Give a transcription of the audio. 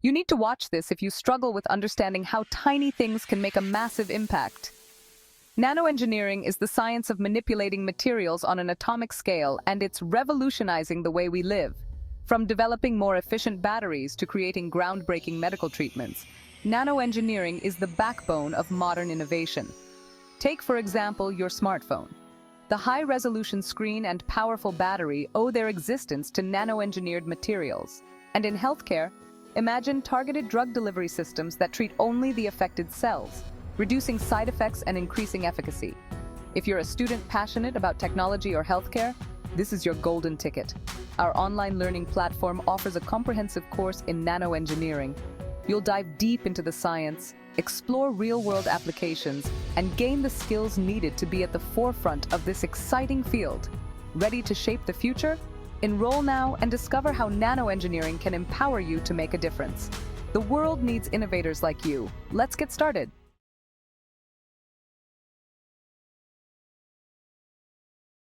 You need to watch this if you struggle with understanding how tiny things can make a massive impact. Nanoengineering is the science of manipulating materials on an atomic scale, and it's revolutionizing the way we live. From developing more efficient batteries to creating groundbreaking medical treatments, nanoengineering is the backbone of modern innovation. Take, for example, your smartphone. The high-resolution screen and powerful battery owe their existence to nanoengineered materials. And in healthcare, imagine targeted drug delivery systems that treat only the affected cells, reducing side effects and increasing efficacy. If you're a student passionate about technology or healthcare, this is your golden ticket. Our online learning platform offers a comprehensive course in nanoengineering. You'll dive deep into the science, explore real-world applications, and gain the skills needed to be at the forefront of this exciting field. Ready to shape the future? Enroll now and discover how nanoengineering can empower you to make a difference. The world needs innovators like you. Let's get started.